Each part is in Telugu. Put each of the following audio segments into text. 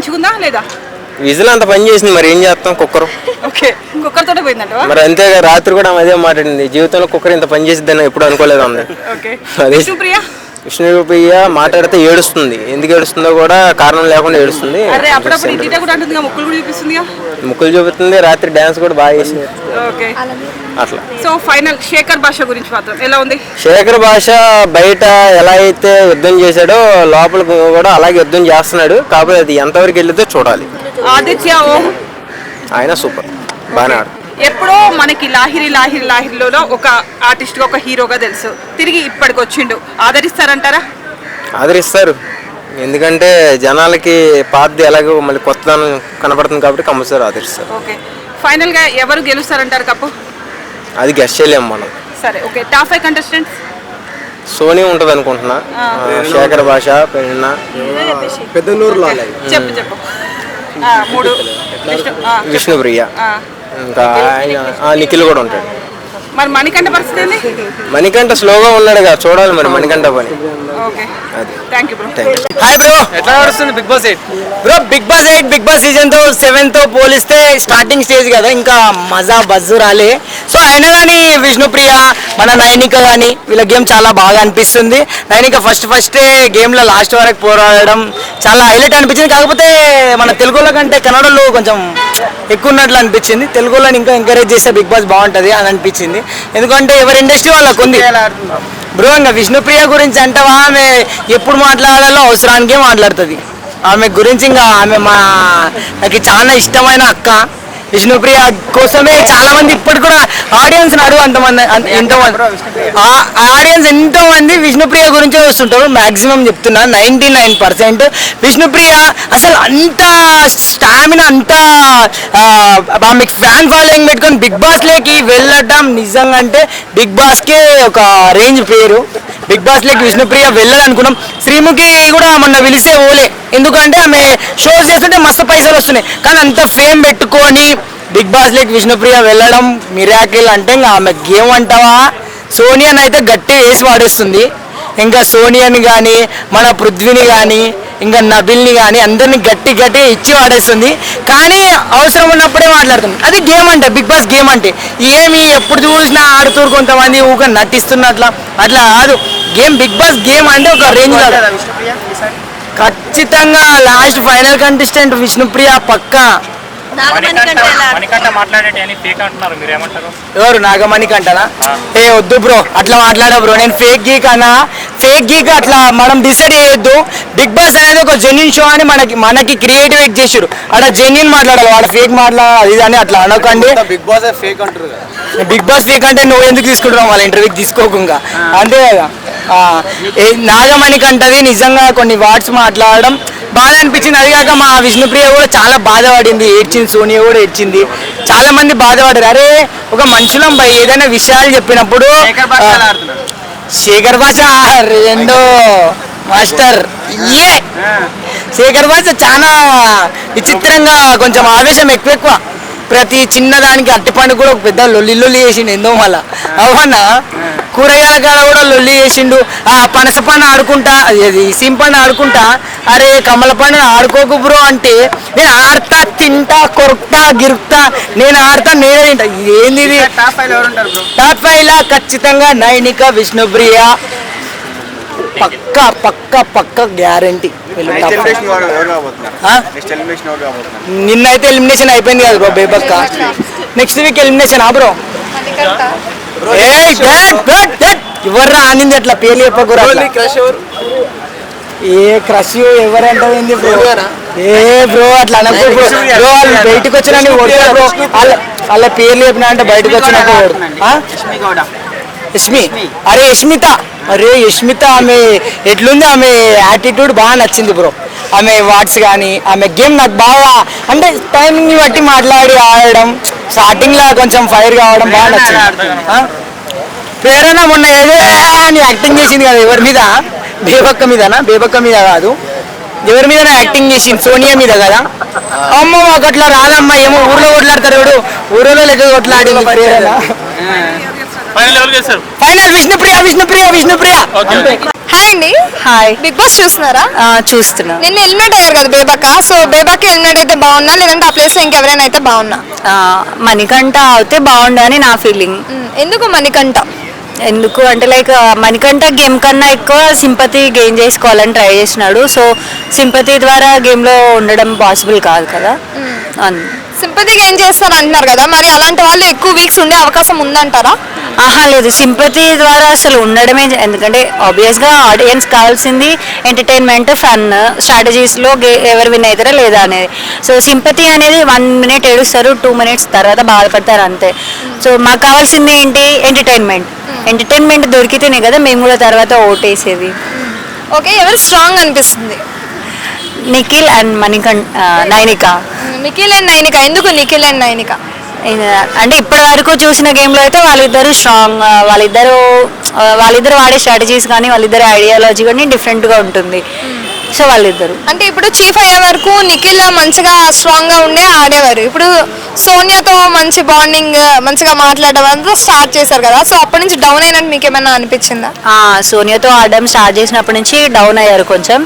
మంచిగుందా లేదా? విజిల్ అంత పని చేసింది, మరి ఏం చేస్తాం, కుక్కర్. ఓకే, కుక్కర్ తోటే పోయిందంట. మరి అంతేగా, రాత్రి కూడా అదే మాట్లాడింది, జీవితంలో కుక్కర్ ఇంత పని చేసిద్దని ఎప్పుడు అనుకోలేదు అంది. ఓకే, అదే విష్ణుప్రియ విష్ణుప్రియ మాట్లాడితే ఏడుస్తుంది, ఎందుకు ఏడుస్తుందో కూడా కారణం లేకుండా ఏడుస్తుంది. అరే అప్పుడప్పుడు ఇంటిటే కూడా అంటుందిగా, ముక్కులు కూడా చూపిస్తుందిగా. ముక్కులు చూపుతుంది, రాత్రి డాన్స్ కూడా బాగా చేసింది. ఓకే, అట్లా. సో ఫైనల్ శేఖర్ భాష గురించి మాత్రం ఎలా ఉంది? శేఖర్ భాష బయట ఎలా అయితే యుద్ధం చేశాడో లోపల కూడా అలాగే యుద్ధం చేస్తున్నాడు, కాకపోతే అది ఎంతవరకు వెళ్ళిద్దో చూడాలి. ఆదిత్య ఓం ఆయన సూపర్, బాగానే ఆడు. ఎప్పుడో మనకి లాహిరిలో ఒక ఆర్టిస్ట్ ఒక హీరోగా తెలుసు, తిరిగి ఇప్పటికి వచ్చిండు, ఆదరిస్తారంటారా? ఆదరిస్తారు, ఎందుకంటే జనాలకి పాతది ఎలాగో మళ్ళీ కొత్తదనం కనపడుతుంది కాబట్టి కంపల్సరీ ఆదరిస్తారు. ఓకే, ఫైనల్ గా ఎవరు గెలుస్తారంటారు కప్పు? అది గెస్ట్ చేయలేము మనం. సరే, ఓకే, టాప్ 5 కంటెస్టెంట్స్. సోనీ ఉంటుంది అనుకుంటున్నా, శేఖర్ భాష, పెద్దనూరు చెప్పు. 3 విష్ణుప్రియ, ఇంకా నిఖిల్ కూడా ఉంటాడు. మరి మణికంఠ పరిస్థితి ఏంది? మణికంఠ స్లోగా ఉన్నాడు కదా, చూడాలి మరి మణికంఠ పని. Okay, thank you bro. Hi bro, ఎట్లా నడుస్తుంది big boss 8? Bro big boss season 7 తో పోలిస్తే స్టార్టింగ్ స్టేజ్ కదా, ఇంకా మజా బజ్జు రాలే. సో అయినా కానీ విష్ణుప్రియ, మన నైనిక కానీ వీళ్ళ గేమ్ చాలా బాగా అనిపిస్తుంది. నైనిక ఫస్ట్ గేమ్ లో లాస్ట్ వరకు పోరాడడం చాలా హైలైట్ అనిపించింది. కాకపోతే మన తెలుగులో కంటే కన్నడలో కొంచెం ఎక్కువ ఉన్నట్లు అనిపించింది. తెలుగులో ఇంకా ఎంకరేజ్ చేస్తే బిగ్ బాస్ బాగుంటుంది అని అనిపించింది, ఎందుకంటే ఎవరి ఇండస్ట్రీ వాళ్ళకు ఉంది బ్రో. ఇంకా విష్ణుప్రియ గురించి అంటావా, ఆమె ఎప్పుడు మాట్లాడాలో అవసరానికే మాట్లాడుతుంది. ఆమె గురించి ఇంకా ఆమె నాకు చాలా ఇష్టమైన అక్క. విష్ణుప్రియ కోసమే చాలా మంది ఇప్పటి కూడా ఆడియన్స్ అడుగు ఆడియన్స్ ఎంతో మంది విష్ణుప్రియ గురించే వస్తుంటారు. మాక్సిమం చెప్తున్నా 99% విష్ణుప్రియ అసలు అంత స్టామినా, అంత మీకు ఫ్యాన్ ఫాలోయింగ్ పెట్టుకొని బిగ్ బాస్ లేకి వెళ్ళడం నిజంగా అంటే బిగ్ బాస్కే ఒక రేంజ్ పేరు. బిగ్ బాస్ లేకి విష్ణుప్రియ వెళ్ళాలనుకున్నాం. శ్రీముఖి కూడా మొన్న పిలిస్తే ఓలే, ఎందుకంటే ఆమె షోస్ చేస్తుంటే మస్తు పైసలు వస్తున్నాయి, కానీ అంత ఫేమ్ పెట్టుకొని బిగ్ బాస్ లేకి విష్ణుప్రియ వెళ్ళడం మిరాకిల్. అంటే ఇంకా ఆమె గేమ్ అంటావా, సోనియాని అయితే గట్టి వేసి వాడేస్తుంది. ఇంకా సోనియాని కానీ, మన పృథ్వీని కానీ, ఇంకా నబిల్ని కానీ అందరినీ గట్టి ఇచ్చి వాడేస్తుంది. కానీ అవసరం ఉన్నప్పుడే మాట్లాడుతుంది. అది గేమ్ అంటే, బిగ్ బాస్ గేమ్ అంటే ఏమి ఎప్పుడు చూసినా ఆడుతూరు కొంతమంది ఊక నటిస్తున్నట్లా అట్లా కాదు. గేమ్ బిగ్ బాస్ గేమ్ అంటే ఒక రేంజ్ ఖచ్చితంగా. లాస్ట్ ఫైనల్ కంటెస్టెంట్ విష్ణుప్రియ పక్కా. ఎవరు నాగమణికంటనా? ఏ వద్దు బ్రో, అట్లా మాట్లాడా బ్రో. నేను ఫేక్ గీక్ అట్లా మనం డిసైడ్ చేయొద్దు. బిగ్ బాస్ అనేది ఒక జెన్యున్ షో అని మనకి క్రియేటివ్ చేసారు. అక్కడ జెన్యున్ మాట్లాడాలి, వాడు ఫేక్ మాట్లాడాలి అని అట్లా అనకండి. బిగ్ బాస్ ఫేక్ అంటారు కదా. బిగ్ బాస్ ఫేక్ అంటే నువ్వు ఎందుకు తీసుకుంటున్నావు వాళ్ళ ఇంటర్వ్యూకి తీసుకోకుండా, అంతే కదా. నాగమణికంటది నిజంగా కొన్ని వర్డ్స్ మాట్లాడడం బాధ అనిపించింది. అది కాక మా విష్ణుప్రియ కూడా చాలా బాధపడింది, ఏడ్చింది. సోనియా కూడా ఏడ్చింది, చాలా మంది బాధపడారు. అరే ఒక మనుషులం బై ఏదైనా విషయాలు చెప్పినప్పుడు శేఖర్ భాష రెండో మాస్టర్ శేఖర్ భాష చాలా విచిత్రంగా, కొంచెం ఆవేశం ఎక్కువ. ప్రతి చిన్నదానికి అట్టిపండు కూడా ఒక పెద్ద లొల్లి చేసిండు ఎందో మళ్ళా. అవునా, కూరగాయల కాడ కూడా లొల్లి చేసిండు. పనస పండు ఆడుకుంటా, అది సింపండు ఆడుకుంటా, అరే కమల పండు ఆడుకోకు బ్రో అంటే, నేను ఆడతా, తింటా, కొరుకుతా, గిరుకుతా, నేను ఆడతా, నేనే తింటా. ఏంది ఇది? టాప్ 5 లా ఖచ్చితంగా నైనిక, విష్ణుప్రియ పక్క గ్యారంటీ. నిన్నైతే ఎలిమినేషన్ అయిపోయింది కదా bro, Bebakka. Next week elimination bro. ఎవర్రా ఆనింది అట్లా పేర్లు చెప్పకూరా. ఏ క్రష్ ఎవరంటే బ్రో? బ్రో అట్లా అనకు బ్రో. వాళ్ళు బయటకు వచ్చినా బ్రో, వాళ్ళ పేర్లు చెప్పినా అంటే బయటకు వచ్చినప్పుడు యష్మి. అరే యష్మిత ఆమె ఎట్లుంది, ఆమె యాటిట్యూడ్ బాగా నచ్చింది బ్రో. ఆమె వాట్స్ కానీ ఆమె గేమ్ నాకు బాగా, అంటే టైమింగ్ బట్టి మాట్లాడి ఆడడం, స్టార్టింగ్ లా కొంచెం ఫైర్ కావడం బాగా నచ్చింది. ప్రేరణ మొన్న ఏదో అని యాక్టింగ్ చేసింది కదా, ఎవరి మీద? బేబక్క మీద కాదు, ఎవరి మీద యాక్టింగ్ చేసింది? సోనియా మీద కదా. అమ్మ మాకు అట్లా రాదమ్మా, ఏమో ఊర్లో కొట్లాడతారు, ఊరిలో లెక్క కొట్లాడింది ప్రేరణ. ఫైనల్ ఎవరు చేస్తారు? ఫైనల్ విష్ణుప్రియ. హాయ్ అండి. హాయ్. బిగ్ బాస్ చూస్తున్నారా? చూస్తున్నా. నిన్న ఎలిమినేట్ అయ్యారు కదా బేబక్క. సో బేబక్క ఎలిమినేట్ అయితే బాగున్నా, లేదంటే ఆ ప్లేస్ లో ఇంకెవరైనా అయితే బాగున్నా? మణికంఠ అయితే బాగుండు అని నా ఫీలింగ్. ఎందుకు మణికంఠ? ఎందుకు అంటే లైక్ మణికంఠ గేమ్ కన్నా ఎక్కువ సింపతి గెయిన్ చేసుకోవాలని ట్రై చేసినాడు. సో సింపతి ద్వారా గేమ్లో ఉండడం పాసిబుల్ కాదు కదా. సింపతిగా ఏం చేస్తారు అంటున్నారు కదా, మరి అలాంటి వాళ్ళు ఎక్కువ వీక్స్ ఉండే అవకాశం ఉందంటారా? లేదు, సింపతి ద్వారా అసలు ఉండడమే. ఎందుకంటే ఆబ్వియస్గా ఆడియన్స్ కావాల్సింది ఎంటర్టైన్మెంట్, ఫన్, స్ట్రాటజీస్లో ఎవరు విన్ అవుతారా లేదా అనేది. సో సింపతి అనేది 1 minute ఏడుస్తారు, 2 minutes తర్వాత బాధపడతారు అంతే. సో మాకు కావాల్సింది ఏంటి? ఎంటర్టైన్మెంట్ దొరికితేనే కదా మేము కూడా తర్వాత ఓటేసేది. ఓకే, ఎవరు స్ట్రాంగ్ అనిపిస్తుంది? నిఖిల్ అండ్ నైనిక. నిఖిల్ అండ్ నైనిక. ఎందుకు నిఖిల్ అండ్ నైనిక? అంటే ఇప్పటి వరకు చూసిన గేమ్లో అయితే వాళ్ళిద్దరు స్ట్రాంగ్. వాళ్ళిద్దరు వాడే స్ట్రాటజీస్ కానీ వాళ్ళిద్దరు ఐడియాలజీ కానీ డిఫరెంట్గా ఉంటుంది. సో వాళ్ళిద్దరు అంటే ఇప్పుడు చీఫ్ అయ్యే వరకు నిఖిల్ మంచిగా స్ట్రాంగ్ గా ఉండే ఆడేవారు. ఇప్పుడు సోనియాతో మంచి బాండింగ్, మంచిగా మాట్లాడడం అంతా స్టార్ట్ చేశారు కదా. సో అప్పటి నుంచి డౌన్ అయినట్టు మీకు ఏమైనా అనిపించిందా? సోనియాతో ఆడడం స్టార్ట్ చేసినప్పటి నుంచి డౌన్ అయ్యారు కొంచెం.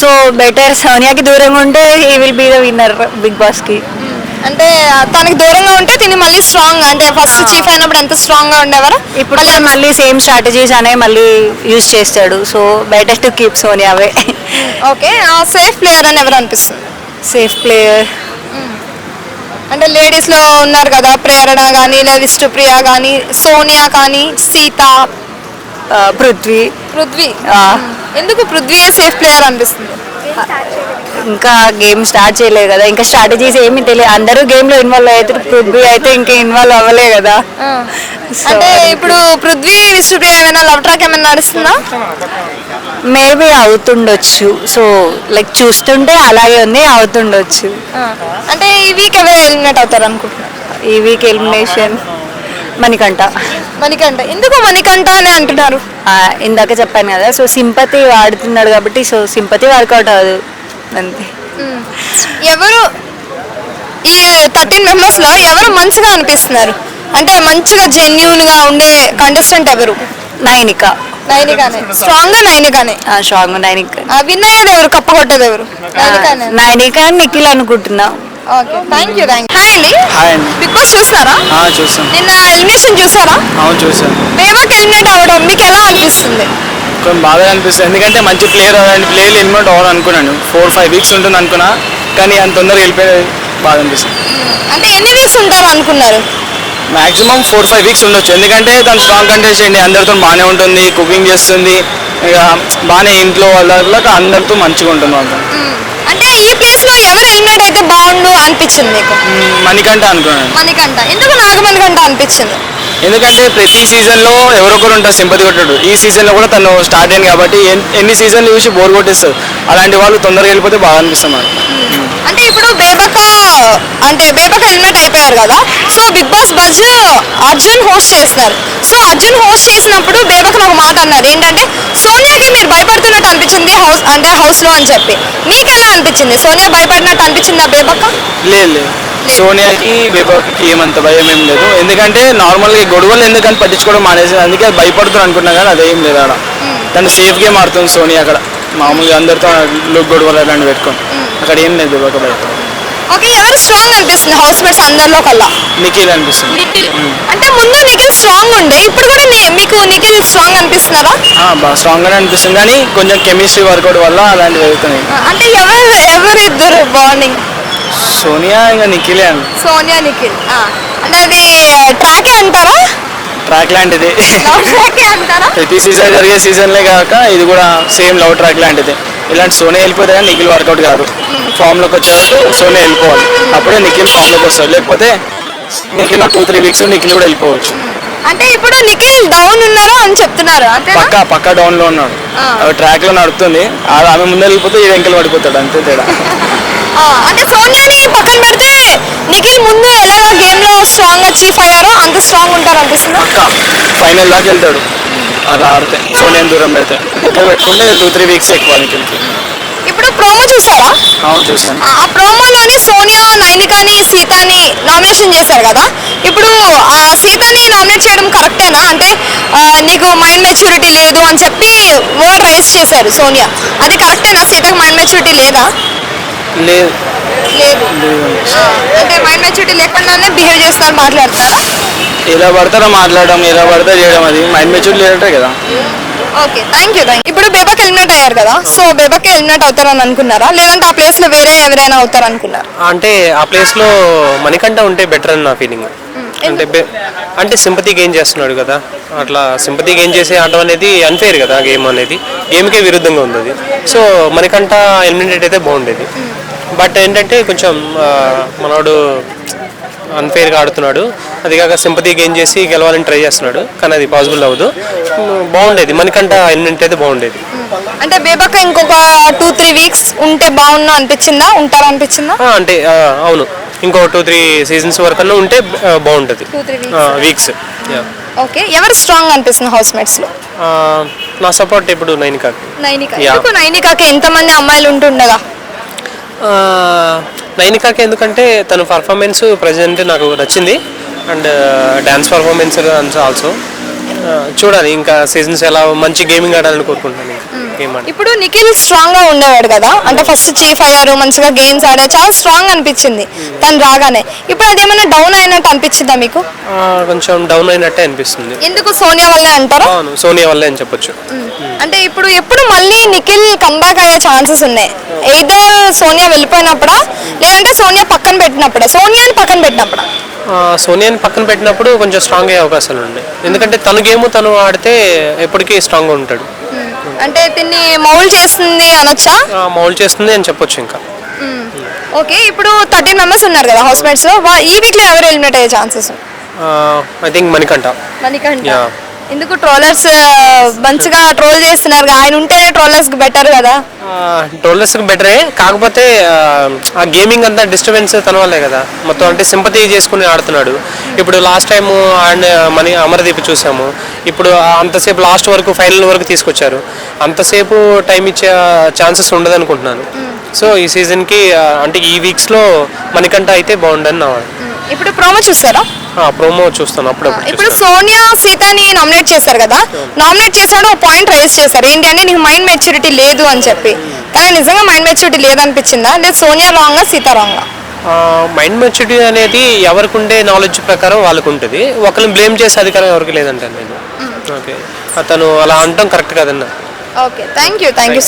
సో బెటర్ సోనియాకి దూరంగా ఉంటే he will be the winner big బాస్కి. అంటే తనకి దూరంగా ఉంటే తిని మళ్ళీ స్ట్రాంగ్, అంటే ఫస్ట్ చీఫ్ అయినప్పుడు ఎంత స్ట్రాంగ్ గా ఉండేవారు, ఇప్పుడు మళ్ళీ సేమ్ స్ట్రాటజీస్ అనేవి మళ్ళీ యూజ్ చేస్తాడు. So better to keep Sonia away. Okay, safe player అని ఎవరు అనిపిస్తుంది? సేఫ్ ప్లేయర్ అంటే లేడీస్ లో ఉన్నారు కదా, ప్రేరణ కానీ, లేదా విష్ణుప్రియ కానీ, సోనియా కానీ, సీత, పృథ్వీ. ఎందుకు పృథ్వీ సేఫ్ ప్లేయర్ అనిపిస్తుంది? ఇంకా గేమ్ స్టార్ట్ చేయలేదు కదా, ఇంకా స్ట్రాటజీస్ ఏమీ తెలియదు. అందరూ గేమ్లో ఇన్వాల్వ్ అవుతారు, పృథ్వీ అయితే ఇంకా ఇన్వాల్వ్ అవ్వలే కదా. అంటే ఇప్పుడు పృథ్వీ విష్ణుప్రియ ఏమైనా లవ్ ట్రాక్ ఏమైనా నడుస్తుందా? మేబీ అవుతుండొచ్చు. సో లైక్ చూస్తుంటే అలాగే ఉంది, అవుతుండొచ్చు. అంటే ఈ వీక్ ఎవరు ఎలిమినేట్ అవుతారు అనుకుంటున్నారు? ఈ వీక్ ఎలిమినేషన్ మణికంఠ. ఎందుకు మణికంఠ అని అంటున్నారు? ఇందాక చెప్పాను కదా, సో సింపతి వాడుతున్నాడు కాబట్టి సో సింపతి వర్కౌట్ అవ్వదు అంతే. ఎవరు ఈ 13 members లో ఎవరు మంచిగా అనిపిస్తున్నారు? అంటే మంచిగా జెన్యూన్ గా ఉండే కంటెస్టెంట్ ఎవరు? నైనికానే. స్ట్రాంగ్ నైనికానే. విన్ అయ్యేది ఎవరు? కప్పు కొట్టేది ఎవరు? నైనిక నిఖిల్ అనుకుంటున్నా. Okay, thank you. హాయ్ అండి. బిగ్ బాస్ చూస్తారా? చూసాను. నిన్న ఎలిమినేషన్ చూసారా? అవును చూసాను. బేబక్ ఎలిమినేట్ అవ్వడం మీకు ఎలా అనిపిస్తుంది? కొంచెం బాగా అనిపిస్తుంది, ఎందుకంటే మంచి ప్లేయర్లు ఎలిమినేట్ అవ్వాలి అనుకున్నాను. 4-5 weeks ఉంటుంది అనుకున్నా, కానీ అంత తొందరగా వెళ్ళిపోయి బాగా అనిపిస్తుంది. అంటే ఎన్ని వీక్స్ ఉంటారు అనుకున్నారు? మాక్సిమం 4-5 weeks ఉండొచ్చు, ఎందుకంటే తను స్ట్రాంగ్ కంటెస్ట్, అందరితో బాగానే ఉంటుంది, కుకింగ్ చేస్తుంది, ఇక బాగానే ఇంట్లో వాళ్ళకి అందరితో మంచిగా ఉంటుంది వాళ్ళతో. అంటే ఈ ప్లేస్ లో ఎవరు ఎలిమినేట్ అయితే బాగుండు అనిపించింది మీకు? మణికంఠ అనుకున్నాను. ఎందుకు నాగమణికంఠ అనిపించింది? ఎందుకంటే ప్రతి సీజన్లో ఎవరొకరు ఉంటారు సింపతి కొట్టాడు. ఈ సీజన్లో కూడా తను స్టార్ట్ అయింది కాబట్టి ఎన్ని సీజన్లు చూసి బోర్ కొట్టేస్తారు. అలాంటి వాళ్ళు తొందరగా వెళ్ళిపోతే బాగా అనిపిస్తుంది మనకు. అంటే ఇప్పుడు బేబక్క ఎలిమినేట్ అయిపోయారు కదా, so big boss buzz Arjun host చేస్తున్నారు. సో అర్జున్ హోస్ట్ చేసినప్పుడు బేబక్క ఒక మాట అన్నారు, ఏంటంటే సోనియాకి మీరు భయపడుతున్నట్టు అనిపించింది హౌస్ లో అని చెప్పి. మీకు ఎలా అనిపించింది? సోనియా భయపడినట్టు అనిపించిందా బేబక్క? లేదు, సోనియాకి బేబక్కి ఏమంత భయం ఏం లేదు, ఎందుకంటే నార్మల్గా గొడవలు ఎందుకని పట్టించుకోవడం మానేసి, అందుకే అది భయపడుతుంది అనుకున్నా, కానీ అదేం లేదు. అక్కడ తను సేఫ్ గేమ్ ఆడుతుంది సోనియా. అక్కడ మామూలుగా అందరితో గొడవలు అలాంటి పెట్టుకోండి, అక్కడ ఏం లేదు బేబక్క భయపడ. ఓకే, ఎవరు స్ట్రాంగ్ అనిపిస్తుంది హౌస్ మేట్స్ అందరిలో కల్లా? నిఖిల్ అనిపిస్తుంది. అంటే ముందు నిఖిల్ స్ట్రాంగ్ ఉండే, ఇప్పుడు కూడా మీకు నిఖిల్ స్ట్రాంగ్ అనిపిస్తున్నారా? బాగా స్ట్రాంగ్ గానే అనిపిస్తుంది, కానీ కొంచెం కెమిస్ట్రీ వర్కౌట్ వల్ల అలాంటివి అవుతున్నాయి. అంటే ఎవరిద్దరు బాండింగ్? సోనియా ఇంకా నిఖిలే అండి. సోనియా నిఖిల్. అంటే అది ట్రాకే అంటారా? ట్రాక్ లాంటిది, అంటారా? ప్రతి సీజన్ జరిగే సీజన్లే కాక ఇది కూడా సేమ్ లవ్ ట్రాక్ లాంటిది. ఇలాంటి సోనియా వెళ్ళిపోతే కానీ నిఖిల్ వర్కౌట్ కాదు. ఫామ్లోకి వచ్చేటప్పుడు సోనియా వెళ్ళిపోవాలి, అప్పుడే నిఖిల్ ఫామ్లోకి వస్తాడు. లేకపోతే నిఖిల్ 2-3 weeks నిఖిల్ కూడా వెళ్ళిపోవచ్చు. అంటే ఇప్పుడు నిఖిల్ డౌన్ ఉన్నారా అని చెప్తున్నారు? పక్కా డౌన్ లో ఉన్నాడు, ట్రాక్ లో నడుపుతుంది. ఆమె ముందు వెళ్ళిపోతే ఈ వెంకలు పడిపోతాడు, అంతే తేడా. అంటే సోనియాని పక్కన పెడితే నిఖిల్ ముందు ఎలాగో గేమ్ లో స్ట్రాంగ్ గా చీఫ్ అయ్యారో అంత స్ట్రాంగ్ ఉంటారు అనిపిస్తుంది. ఫైనల్ దాకా వెళ్తాడు అలా ఆడితే, సోనియాని దూరం పెడితే. పెట్టుకుంటే 2-3 weeks ఎక్కువ నిఖిల్కి. ఇప్పుడు ప్రోమో చూసారా? అవును చూసాను. ఆ ప్రోమోలోని సోనియా నైనికాని సీతాని నామినేషన్ చేశారు కదా. ఇప్పుడు ఆ సీతాని నామినేట్ చేయడం కరెక్టేనా? అంటే నీకు మైండ్ మెచ్యూరిటీ లేదు అని చెప్పి వర్డ్ రైజ్ చేశారు సోనియా. అది కరెక్టేనా? సీతకు మైండ్ మెచ్యూరిటీ లేదా? లేదు లేదు. అంటే మైండ్ మెచ్యూరిటీ లేకుండానే బిహేవ్ చేస్తున్నారు, మాట్లాడుతున్నారా? ఎలా పడతారో మాట్లాడడం, ఎలా పడతా చేయడం, అది మైండ్ మెచ్యూర్ లేదంటే కదా. Okay, thank you. ఇప్పుడు బేబక్ ఎలిమినేట్ అయ్యారు కదా, సో బేబక్ ఎలిమినేట్ అవుతారని అనుకున్నారా, లేదంటే ఆ ప్లేస్ లో వేరే ఎవరైనా అవుతారు అనుకున్నారా? అంటే ఆ ప్లేస్లో మణికంఠ ఉంటే బెటర్ అని నా ఫీలింగ్. అంటే సింపతి గెయిన్ చేస్తున్నాడు కదా, అట్లా సింపతి గెయిన్ చేసే ఆడటం అనేది అన్ఫేర్ కదా. గేమ్ అనేది గేమ్కే విరుద్ధంగా ఉంది అది. సో మణికంఠ ఎలిమినేట్ అయితే బాగుండేది. బట్ ఏంటంటే కొంచెం మనోడు అన్ఫేర్గా ఆడుతున్నాడు. అది కాక సింపతి గెయిన్ చేసి గెలవాలని ట్రై చేస్తున్నాడు, కానీ అది పాసిబుల్ అవ్వదు. బాగుండేది మణికంఠ ఎలిమినేట్ అయితే బాగుండేది. అంటే బేబక్ ఇంకొక 2-3 వీక్స్ ఉంటే బాగున్నా అనిపించిందా? ఉంటారనిపించిందా? అంటే అవును, ఇంకో 2-3 సీజన్స్ వరకు ఉంటే బాగుంటుంది. 2-3 వీక్స్. ఓకే, ఎవరు స్ట్రాంగ్ అనిపిస్తుంది హౌస్ మేట్స్ లో? నా సపోర్ట్ ఇప్పుడు నైనికా. ఎందుకు నైనికాకి ఎంతమంది అమ్మాయిలు ఉంటుండగా? నైనికాకి ఎందుకంటే తన పర్ఫార్మెన్స్ ప్రజెంట్ నాకు నచ్చింది. And dance performance also. చూడాలి ఇంకా సీజన్స్ ఎలా మంచి గేమింగ్ ఆడాలని కోరుకుంటున్నాను. ఇప్పుడు నిఖిల్ స్ట్రాంగ్ గా ఉండేవాడు కదా, అంటే ఫస్ట్ చీఫ్ అయ్యారు, మంచిగా గేమ్స్ ఆడారు, చాలా స్ట్రాంగ్ అనిపించింది తను రాగానే. ఇప్పుడు అదేమన్నా డౌన్ అయినట్టు అనిపించిందా మీకు? కొంచెం డౌన్ అయినట్టే అనిపిస్తుంది. ఎందుకు? సోనియా వల్లే అంటారా? అవును, సోనియా వల్లే అని చెప్పొచ్చు. అంటే ఇప్పుడు ఎప్పుడు మళ్ళీ నిఖిల్ కంబ్యాక్ అయ్యే ఛాన్సెస్ ఉన్నాయి. ఎయిదర్ సోనియా వెళ్ళిపోయినప్పుడా, లేదంటే సోనియా పక్కన పెట్టినప్పుడా? సోనియాని పక్కన పెట్టినప్పుడా? సోనియాని పక్కన పెట్టినప్పుడు కొంచెం స్ట్రాంగ్ అయ్యే అవకాశాలు ఉన్నాయి. ఎందుకంటే తన గేమ్ తను ఆడితే ఎప్పటికీ స్ట్రాంగ్గా ఉంటాడు. అంటే దీన్ని మౌల్డ్ చేస్తుంది అనొచ్చా? మౌల్డ్ చేస్తుంది అని చెప్పొచ్చు ఇంకా. ఓకే, ఇప్పుడు 13 మెంబర్స్ ఉన్నారు కదా హౌస్ మేట్స్ లో, ఈ వీక్ లో ఎవరు ఎలిమినేట్ అయ్యే ఛాన్సెస్? I think Manikanta. ఎందుకు? ట్రోలర్స్ మంచిగా ట్రోల్ చేస్తున్నారు, ఆయన ఉంటేనే ట్రోలర్స్ బెటర్ కదా. ట్రోలర్స్ బెటరే, కాకపోతే ఆ గేమింగ్ అంతా డిస్టర్బెన్స్ తన వల్లే కదా మొత్తం. అంటే సింపతి చేసుకుని ఆడుతున్నాడు. ఇప్పుడు లాస్ట్ టైము అండ్ అమరదీప్ చూసాము. ఇప్పుడు అంతసేపు లాస్ట్ వరకు ఫైనల్ వరకు తీసుకొచ్చారు. అంతసేపు టైం ఇచ్చే ఛాన్సెస్ ఉండదు అనుకుంటున్నాను. సో ఈ సీజన్కి అంటే ఈ వీక్స్లో మణికంఠ అయితే బాగుండని నా. ఇప్పుడు ప్రోమో చూస్తారా? ప్రోమో చూస్తాను అప్పుడప్పుడు. ఇప్పుడు సోనియా సీతాని నామినేట్ చేశారు కదా, నామినేట్ చేశాడు, ఒక పాయింట్ రైజ్ చేశారు ఏంటి అంటే నీకు మైండ్ మెచ్యూరిటీ లేదు అని చెప్పి. కానీ నిజంగా మైండ్ మెచ్యూరిటీ లేదనిపించిందా, లేదు సోనియా రాంగా సీతా రాంగా? మైండ్ మెచ్యూరిటీ అనేది ఎవరికి ఉండే నాలెడ్జ్ ప్రకారం వాళ్ళకు ఉంటుంది. ఒకరిని బ్లేమ్ చేసే అధికారం ఎవరికి లేదంటాను నేను. ఓకే, అతను అలా అనడం కరెక్ట్ కదన్నా. Okay, thank you.